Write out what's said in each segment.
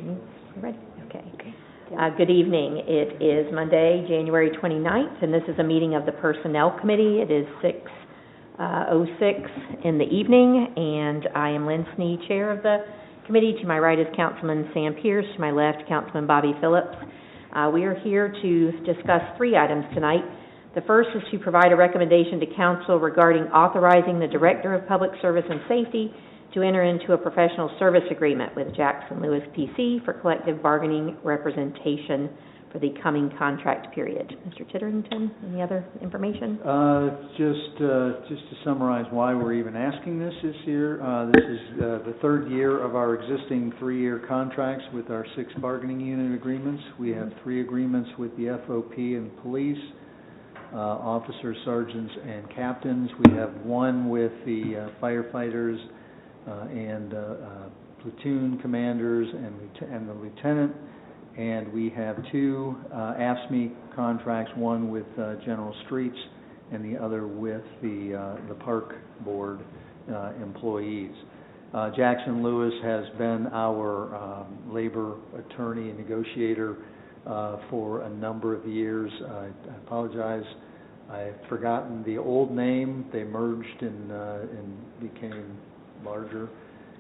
You ready? Okay. Good evening. It is Monday, January 29th, and this is a meeting of the Personnel Committee. It is 6:06 in the evening, and I am Lynn Snee, Chair of the committee. To my right is Councilman Sam Pierce. To my left, Councilman Bobby Phillips. We are here to discuss three items tonight. The first is to provide a recommendation to Council regarding authorizing the Director of Public Service and Safety to enter into a professional service agreement with Jackson Lewis PC for collective bargaining representation for the coming contract period. Mr. Titterington, any other information? Just to summarize why we're even asking this year. This is the third year of our existing three-year contracts with our 6 bargaining unit agreements. We have 3 agreements with the FOP and police, officers, sergeants, and captains. We have 1 with the firefighters and platoon commanders and the lieutenant, and we have 2 AFSCME contracts, one with General Streets and the other with the Park Board employees. Jackson Lewis has been our labor attorney and negotiator for a number of years. I apologize, I've forgotten the old name. They merged and became larger,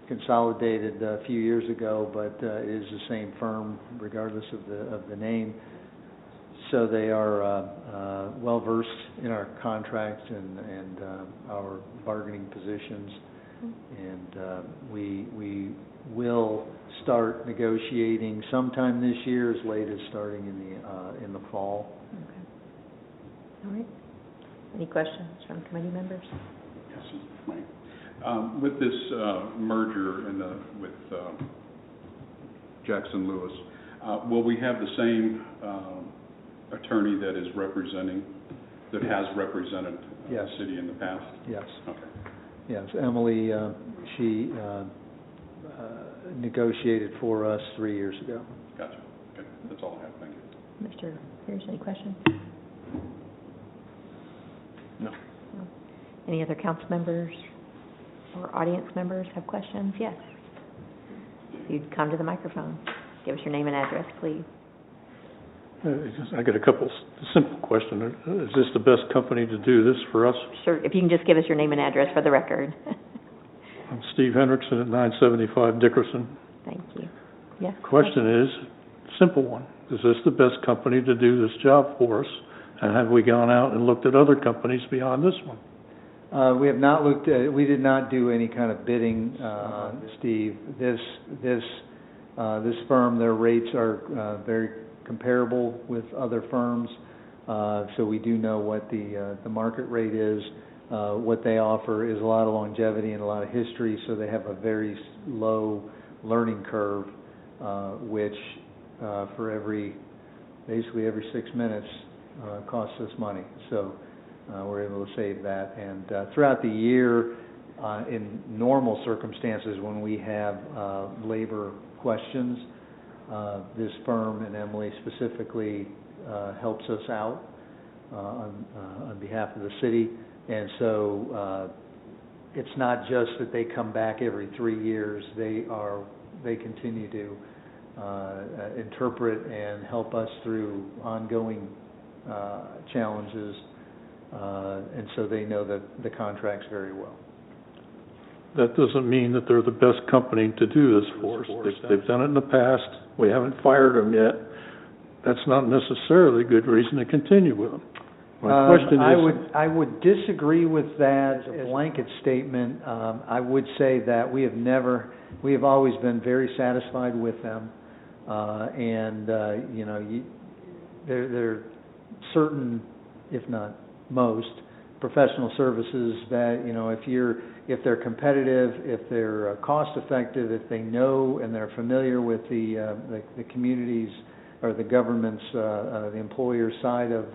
consolidated a few years ago, but it is the same firm regardless of the name. So they are well versed in our contracts and our bargaining positions, and we will start negotiating sometime this year, as late as starting in the fall. Okay. All right. Any questions from committee members? Yes, Mike. With this merger with Jackson Lewis, will we have the same attorney that has represented Yes. the city in the past? Yes. Okay. Yes, Emily, she negotiated for us 3 years ago. Gotcha. Okay, that's all I have. Thank you. Mr. Pierce, any questions? No. No. Any other council members or audience members have questions? Yes. If you'd come to the microphone, give us your name and address, please. I got a couple simple questions. Is this the best company to do this for us? Sure, if you can just give us your name and address for the record. I'm Steve Hendrickson at 975 Dickerson. Thank you. Yes. Question is, simple one. Is this the best company to do this job for us? And have we gone out and looked at other companies beyond this one? We have not looked at. We did not do any kind of bidding, Steve. This firm, their rates are very comparable with other firms, so we do know what the market rate is. What they offer is a lot of longevity and a lot of history, so they have a very low learning curve, which for basically every 6 minutes costs us money. So we're able to save that. And throughout the year, in normal circumstances, when we have labor questions, this firm and Emily specifically helps us out on behalf of the city. And so it's not just that they come back every 3 years. They continue to interpret and help us through ongoing challenges, and so they know the contracts very well. That doesn't mean that they're the best company to do this for us. They've done it in the past. We haven't fired them yet. That's not necessarily a good reason to continue with them. My question is... I would disagree with that as a blanket statement. I would say that we have always been very satisfied with them, and there are certain, if not most, professional services that, if they're competitive, if they're cost effective, if they know and they're familiar with the communities or the government's, the employer side of,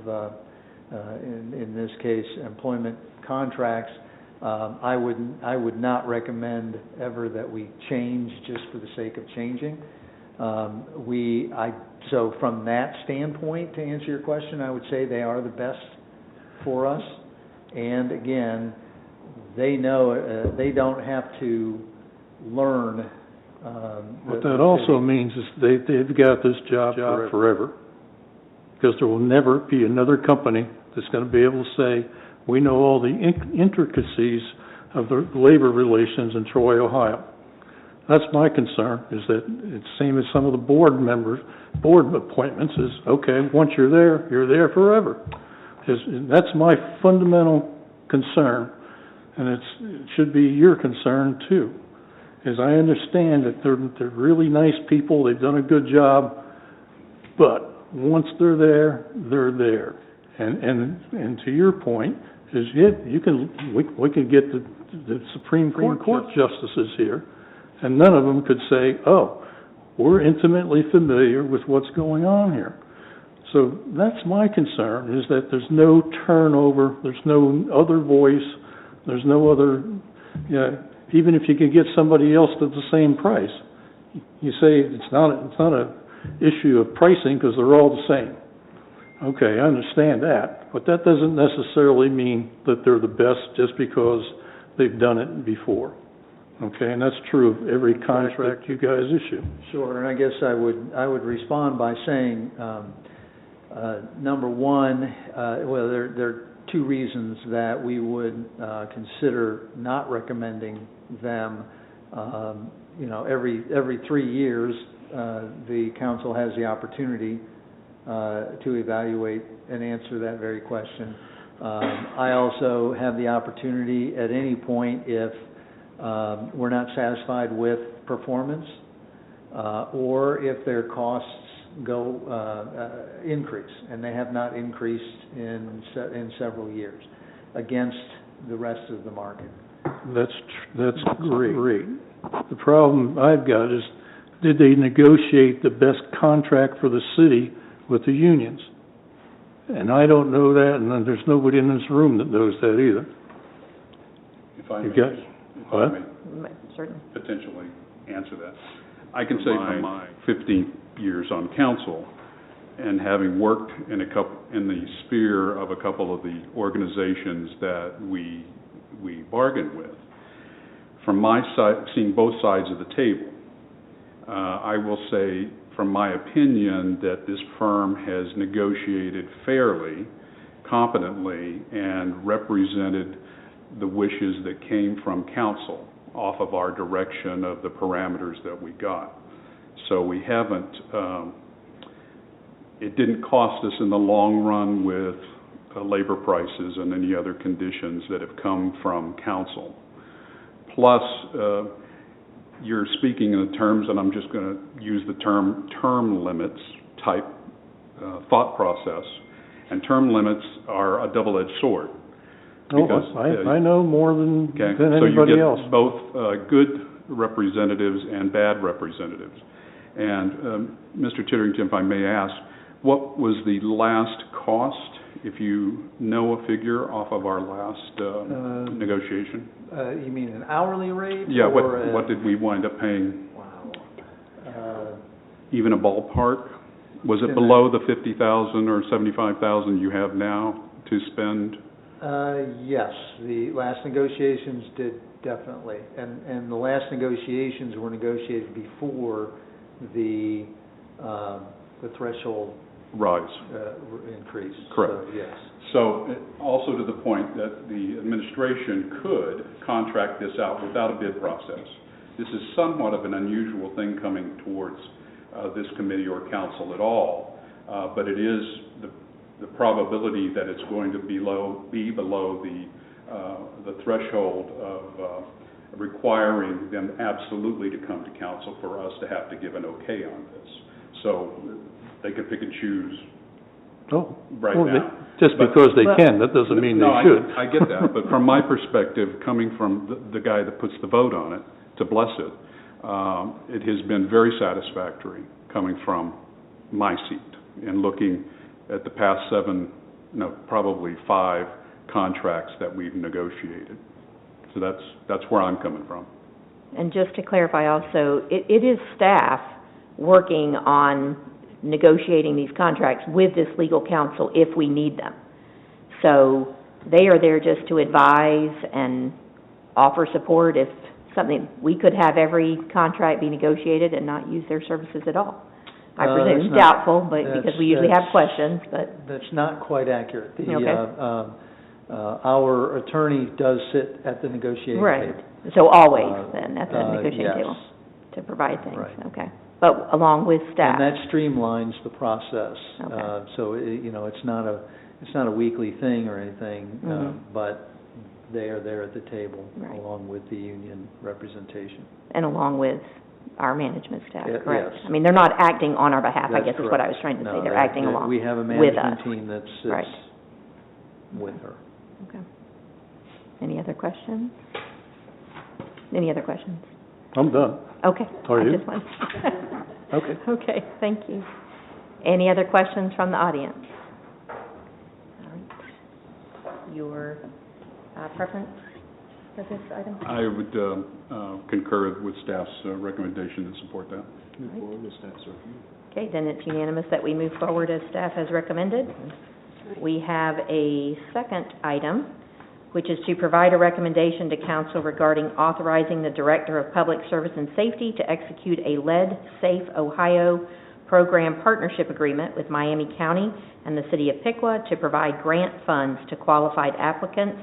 in this case, employment contracts, I would not recommend ever that we change just for the sake of changing. So from that standpoint, to answer your question, I would say they are the best for us. And again, they know they don't have to learn What that also means is they've got this job forever. Because there will never be another company that's gonna be able to say, we know all the intricacies of the labor relations in Troy, Ohio. That's my concern, is that it's same as some of the board appointments is, okay, once you're there forever. That's my fundamental concern, and it should be your concern too. Is I understand that they're really nice people, they've done a good job, but once they're there, they're there. And to your point, is we can get the Supreme Court justices here, and none of them could say, oh, we're intimately familiar with what's going on here. So that's my concern, is that there's no turnover, there's no other voice, there's no other, even if you can get somebody else at the same price. You say it's not a issue of pricing because they're all the same. Okay, I understand that, but that doesn't necessarily mean that they're the best just because they've done it before. Okay, and that's true of every contract you guys issue. Sure, and I guess I would respond by saying, number one, well, there are two reasons that we would consider not recommending them. Every 3 years, the council has the opportunity to evaluate and answer that very question. I also have the opportunity at any point, if we're not satisfied with performance, or if their costs increase, and they have not increased in several years, against the rest of the market. That's great. The problem I've got is, did they negotiate the best contract for the city with the unions? And I don't know that, and then there's nobody in this room that knows that either. If I You may, got- if What? I may Certainly. potentially answer that. I can say from my 15 years on council, and having worked in the sphere of a couple of the organizations that we bargain with, from my side, seeing both sides of the table, I will say, from my opinion, that this firm has negotiated fairly, competently, and represented the wishes that came from council off of our direction of the parameters that we got. So we haven't, it didn't cost us in the long run with labor prices and any other conditions that have come from council. Plus, you're speaking in the terms, and I'm just going to use the term limits type thought process, and term limits are a double-edged sword. Because, I know more than anybody else. So you get both good representatives and bad representatives. And Mr. Titterington, if I may ask, what was the last cost, if you know a figure, off of our last negotiation? You mean an hourly rate? Yeah, or what did we wind up paying? Wow. Even a ballpark? Was it below the $50,000 or $75,000 you have now to spend? Yes, the last negotiations did, definitely. And the last negotiations were negotiated before the threshold Rise. Increase. Correct. So, yes. So, also to the point that the administration could contract this out without a bid process. This is somewhat of an unusual thing coming towards this committee or council at all, but it is the probability that it's going to be below the threshold of requiring them absolutely to come to council for us to have to give an okay on this. So they could pick and choose now. Just because they can, that doesn't mean they should. I get that, but from my perspective, coming from the guy that puts the vote on it, to bless it, it has been very satisfactory coming from my seat and looking at the past probably 5 contracts that we've negotiated. So that's where I'm coming from. And just to clarify also, it is staff working on negotiating these contracts with this legal counsel if we need them. So they are there just to advise and offer support if something, we could have every contract be negotiated and not use their services at all. I presume, That's not- doubtful, but because we usually have questions, but, That's not quite accurate. Okay. Our attorney does sit at the negotiating right. table. So always, then, at the negotiating Yes. table, to provide things, Right. okay. But along with staff. And that streamlines the process. Okay. So, it's not a weekly thing or anything, Mhm. but they are there at the table Right. along with the union representation. And along with our management staff, Yeah, correct? yes. I mean, they're not acting on our behalf, I That's guess is what I correct. was trying to say. No, They're they- acting they- along We have a with us. management team that sits Right. with her. Okay. Any other questions? Any other questions? I'm done. Okay. Are you? I just want- Okay. Okay, thank you. Any other questions from the audience? All right. Your preference for this item? I would concur with staff's recommendation and support that. Move forward with staff's review. Okay, then it's unanimous that we move forward as staff has recommended. We have a second item, which is to provide a recommendation to council regarding authorizing the Director of Public Service and Safety to execute a Lead Safe Ohio program partnership agreement with Miami County and the City of Piqua to provide grant funds to qualified applicants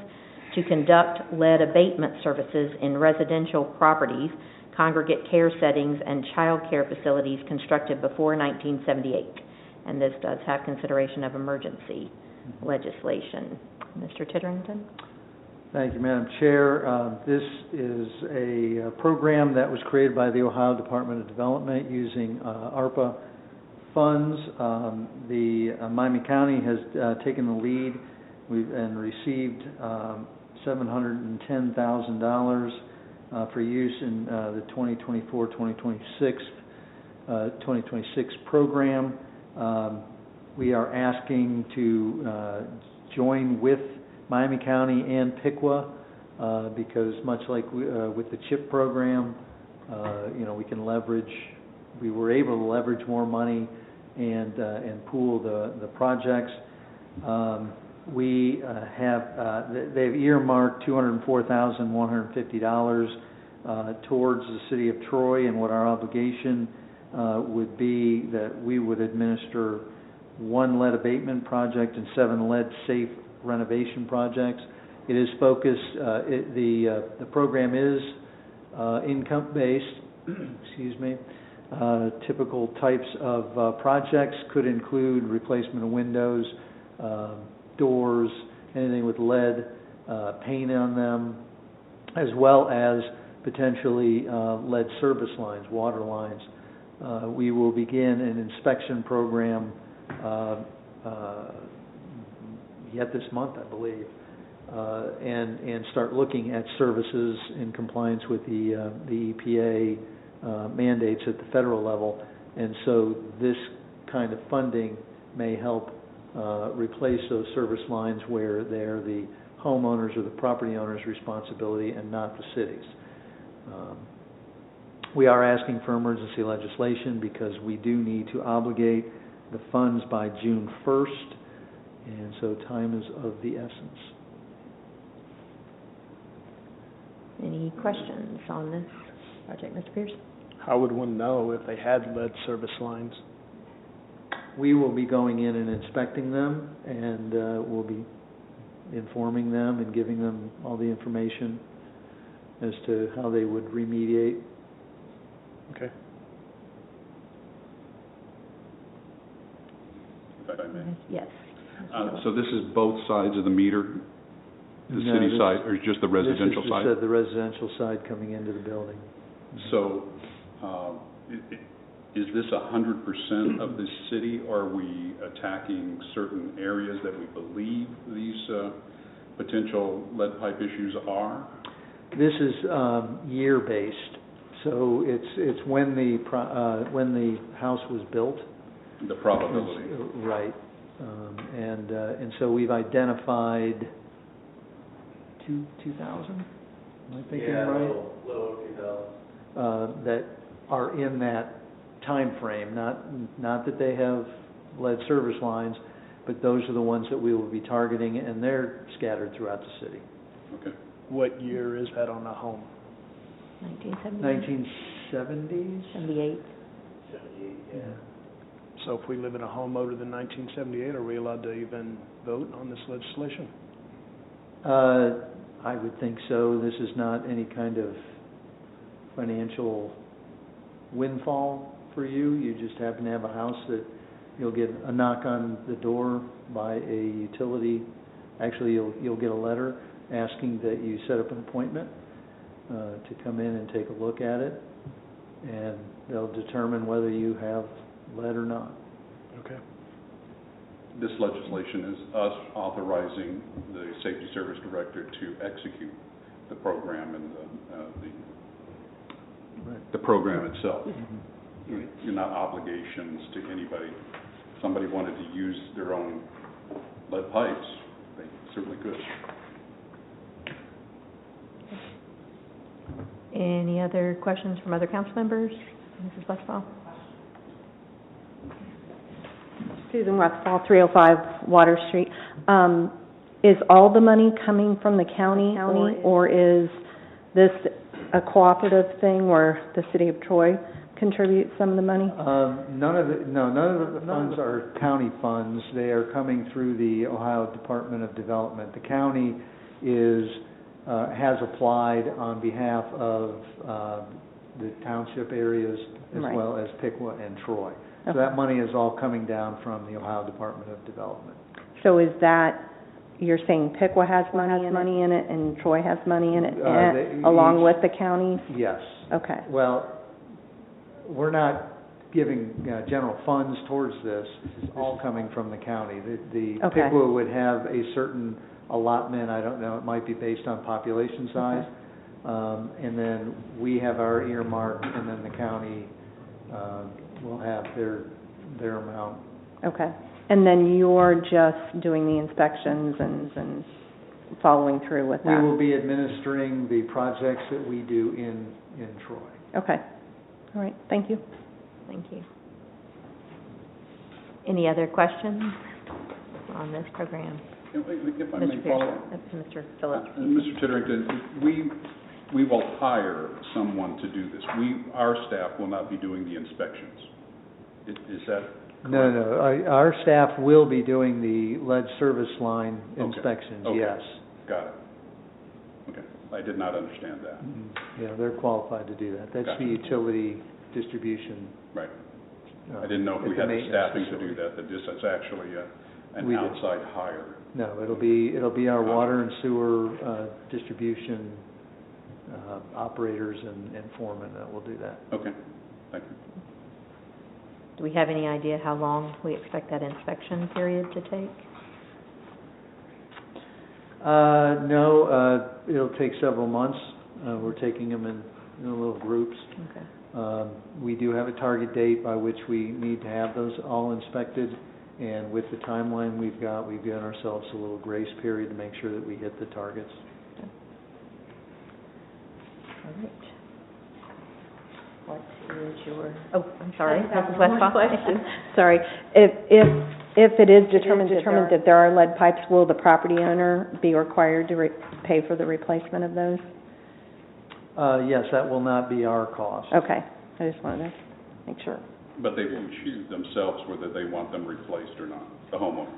to conduct lead abatement services in residential properties, congregate care settings, and child care facilities constructed before 1978. And this does have consideration of emergency legislation. Mr. Titterington? Thank you, Madam Chair. This is a program that was created by the Ohio Department of Development using ARPA funds. The Miami County has taken the lead and received $710,000 for use in the 2024-2026 program. We are asking to join with Miami County and Piqua because much like with the CHIP program, we were able to leverage more money and pool the projects. They've earmarked $204,150 towards the city of Troy, and what our obligation would be that we would administer 1 lead abatement project and 7 lead safe renovation projects. It is focused, the program is income-based, excuse me. Typical types of projects could include replacement of windows, doors, anything with lead paint on them, as well as potentially lead service lines, water lines. We will begin an inspection program yet this month, I believe, and start looking at services in compliance with the EPA mandates at the federal level. And so this kind of funding may help replace those service lines where they're the homeowners or the property owner's responsibility and not the city's. We are asking for emergency legislation because we do need to obligate the funds by June 1st, and so time is of the essence. Any questions on this project, Mr. Pierce? How would one know if they had lead service lines? We will be going in and inspecting them, and we'll be informing them and giving them all the information as to how they would remediate. Okay. If I may. Yes. So this is both sides of the meter, the No, city this- side, or just the residential side? This is the residential side coming into the building. So, is this 100% of the city, or are we attacking certain areas that we believe these potential lead pipe issues are? This is year-based, so it's when the house was built. The probability? Right. And so we've identified 2,000, am I thinking right? Little 2,000. That are in that time frame, not that they have lead service lines, but those are the ones that we will be targeting, and they're scattered throughout the city. Okay. What year is that on the home? 1978? 1970s? 78? Yeah. So if we live in a home older than 1978, are we allowed to even vote on this legislation? I would think so. This is not any kind of financial windfall for you. You just happen to have a house that you'll get a knock on the door by a utility. Actually, you'll get a letter asking that you set up an appointment to come in and take a look at it, and they'll determine whether you have lead or not. Okay. This legislation is us authorizing the Safety Service Director to execute the program and the program itself. Mhm. You're not obligations to anybody. If somebody wanted to use their own lead pipes, they certainly could. Any other questions from other council members? Mrs. Westphal? Susan Westphal, 305 Water Street. Is all the money coming from the county, or is this a cooperative thing where the city of Troy contributes some of the money? None of the funds are county funds. They are coming through the Ohio Department of Development. The county has applied on behalf of the township areas as Right. well as Piqua and Troy. So Okay. that money is all coming down from the Ohio Department of Development. So is that, you're saying Piqua has money in it and Troy has money in it, along with the county? Yes. Okay. Well, we're not giving general funds towards this. It's all coming from the county. The Okay. Piqua would have a certain allotment, I don't know, it might be based on population size. And then we have our earmark, and then the county will have their amount. Okay. And then you're just doing the inspections and following through with We that? will be administering the projects that we do in Troy. Okay. All right. Thank you. Thank you. Any other questions on this program? If I Mr. may follow up. Mr. Phillips? Mr. Titterington, we will hire someone to do this. Our staff will not be doing the inspections. Is that correct? No. Our staff will be doing the lead service line Okay. inspections, Okay. yes. Got it. Okay. I did not understand that. Yeah, they're qualified to do that. That's Gotcha. the utility distribution. Right. I didn't know if we at the had the maintenance staffing to facility. do that this is actually an We do. outside hire. No, it'll be our water and sewer distribution operators and foremen that will do that. Okay. Thank you. Do we have any idea how long we expect that inspection period to take? No, it'll take several months. We're taking them in little groups. Okay. We do have a target date by which we need to have those all inspected, and with the timeline we've given ourselves a little grace period to make sure that we hit the targets. All right. What is your, oh, I'm sorry, I have Mrs. one more Westphal? question. Sorry. If it is determined that there are lead pipes, will the property owner be required to pay for the replacement of those? Yes, that will not be our cost. Okay. I just wanted to make sure. But they will choose themselves whether they want them replaced or not, the homeowner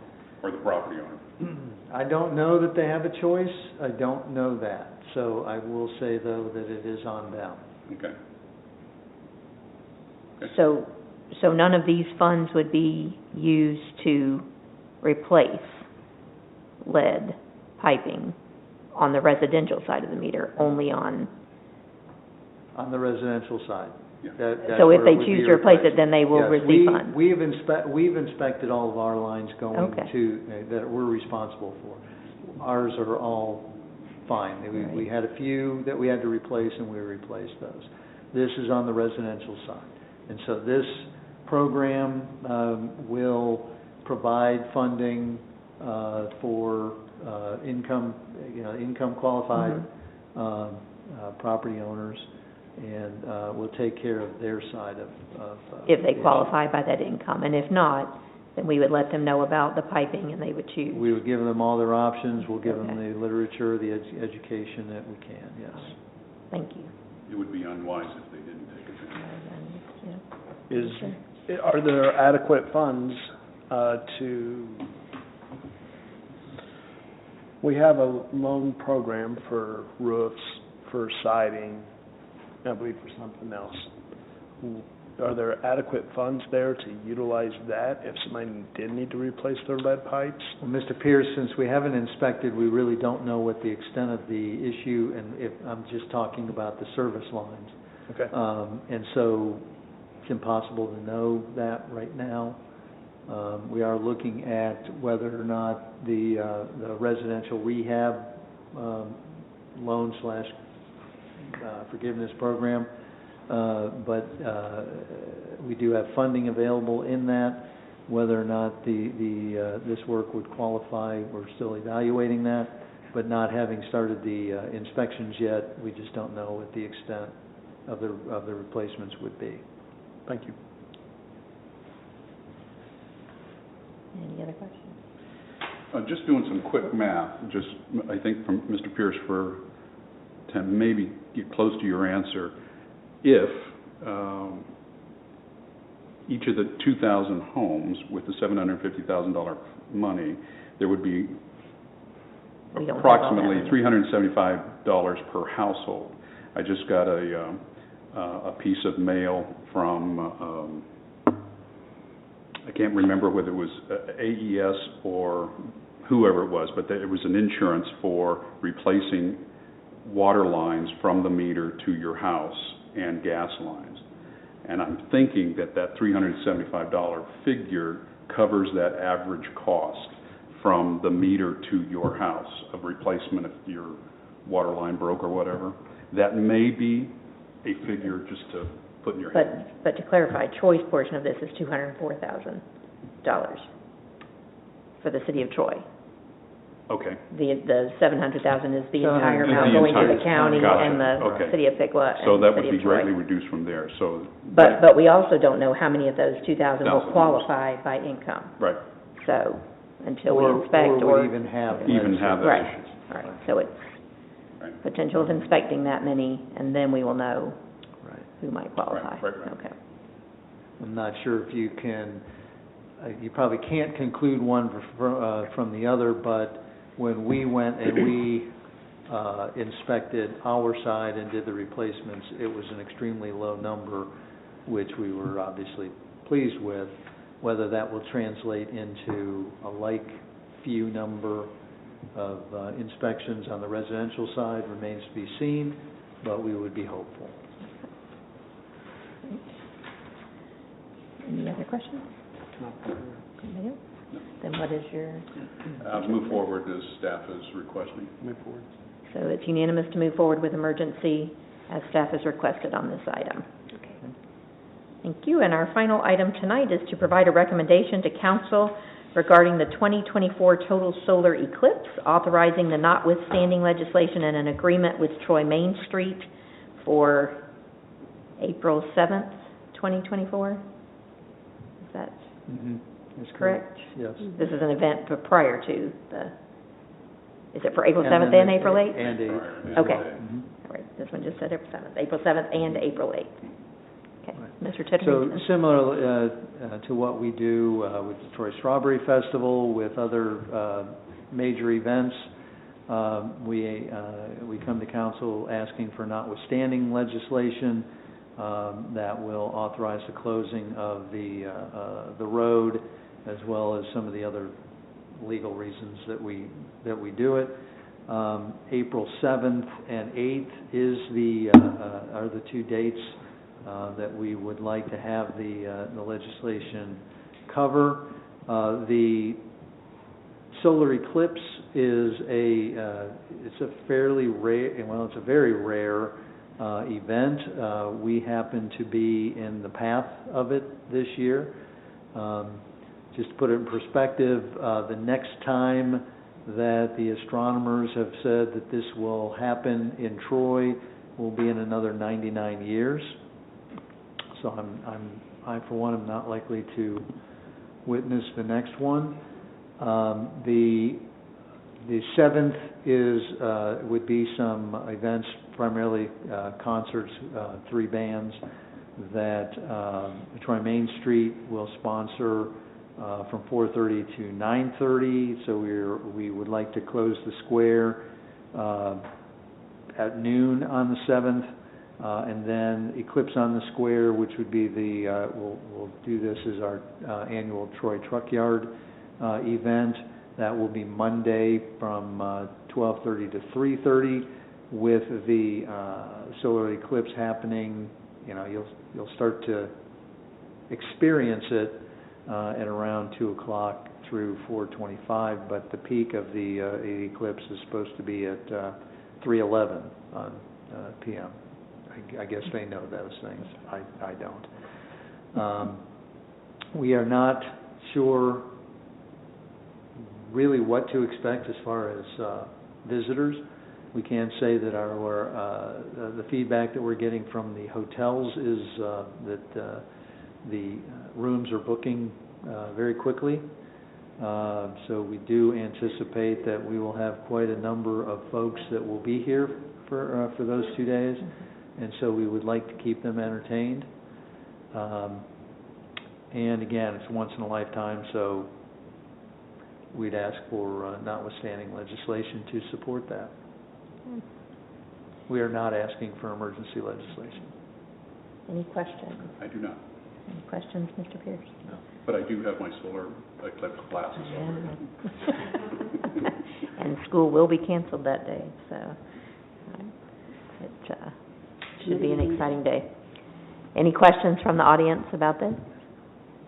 or the property owner. I don't know that they have a choice. I don't know that. So I will say, though, that it is on them. Okay. So none of these funds would be used to replace lead piping on the residential side of the meter, only on, On the residential side. Yeah. That's so if where they it would be choose to replace it, replaced. then they will Yes, receive funds? we've inspected all of our lines going Okay. to, that we're responsible for. Ours are all fine. We had a few that we had to replace, and we replaced those. This is on the residential side. And so this program will provide funding for income qualified property owners, and will take care of their side of If they the qualify by that income, and if not, then we would let them know about the piping and they would choose. issue. We would give them all their options. We'll give them Okay. the literature, the education that we can, yes. Thank you. it would be unwise if they didn't take advantage. Are there adequate funds we have a loan program for roofs, for siding, I believe for something else. Are there adequate funds there to utilize that if somebody did need to replace their lead pipes? Well, Mr. Pierce, since we haven't inspected, we really don't know what the extent of the issue, and if, I'm just talking about the service lines. Okay. And so it's impossible to know that right now. We are looking at whether or not the residential rehab loan / forgiveness program, but we do have funding available in that. Whether or not this work would qualify, we're still evaluating that, but not having started the inspections yet, we just don't know what the extent of the replacements would be. Thank you. Any other questions? Just doing some quick math, I think from Mr. Pierce to maybe get close to your answer. If each of the 2,000 homes with the $750,000 money, there would be approximately $375 per household. I just got a piece of mail from, I can't remember whether it was AES or whoever it was, but it was an insurance for replacing water lines from the meter to your house and gas lines. And I'm thinking that $375 figure covers that average cost from the meter to your house of replacement if your water line broke or whatever. That may be a figure just to put in your head. But to clarify, Troy's portion of this is $204,000 for the city of Troy. Okay. The $700,000 is the entire Is amount the going to entire- the county gotcha. and the Okay. city of Piqua and So that the would city be of Troy. greatly reduced from there, so. But we also don't know how many of those 2,000 will 1,000 qualify by income. Right, So until we Or inspect would even have that. even have that Right. issue. All right, so it's Right. potential of inspecting that many, and then we will know Right. who might qualify. Right. Okay. I'm not sure if you can, you probably can't conclude one from the other, but when we went and we inspected our side and did the replacements, it was an extremely low number, which we were obviously pleased with. Whether that will translate into a like few number of inspections on the residential side remains to be seen, but we would be hopeful. Any other questions? Anybody else? Then what is your, Move forward as staff is requesting. Move forward. so it's unanimous to move forward with emergency as staff has requested on this item. Okay. Thank you. And our final item tonight is to provide a recommendation to council regarding the 2024 total solar eclipse, authorizing the notwithstanding legislation and an agreement with Troy Main Street for April 7th, 2024. Is that That's correct? Yes. This is an event prior to is it for April And 7th then and April 8th? And 8th. Okay. Mhm. All right, this one just said April 7th. April 7th and April 8th. Okay, Right. Mr. Titterman. So similar to what we do with the Troy Strawberry Festival, with other major events, we come to council asking for notwithstanding legislation that will authorize the closing of the road, as well as some of the other legal reasons that we do it. April 7th and 8th are the two dates that we would like to have the legislation cover. The solar eclipse is it's a fairly rare, well, it's a very rare event. We happen to be in the path of it this year. Just to put it in perspective, the next time that the astronomers have said that this will happen in Troy will be in another 99 years. So I for one am not likely to witness the next one. The 7th would be some events primarily concerts, 3 bands that Troy Main Street will sponsor from 4:30 to 9:30. So we would like to close the square at noon on the 7th, and then Eclipse on the Square, which would be we'll do this as our annual Troy Truck Yard event. That will be Monday from 12:30 to 3:30, with the solar eclipse happening. You'll start to experience it at around 2 o'clock through 4:25, but the peak of the eclipse is supposed to be at 3:11 on p.m. I guess they know those things. I don't. We are not sure really what to expect as far as visitors. We can say that the feedback that we're getting from the hotels is that the rooms are booking very quickly. So we do anticipate that we will have quite a number of folks that will be here for those 2 days, and so we would like to keep them entertained. And again, it's once in a lifetime, so we'd ask for notwithstanding legislation to support that. We are not asking for emergency legislation. Any questions? I do not. Any questions, Mr. Pierce? No. But I do have my solar eclipse classes already. Yeah. And school will be canceled that day, so it should be an exciting day. Any questions from the audience about this?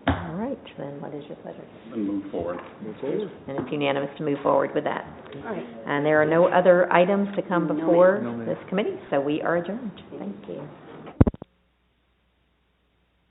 All right, then what is your pleasure? And move forward. And it's unanimous to move forward with that. All right. And there are no other items to come before this committee, so we are adjourned. Thank you.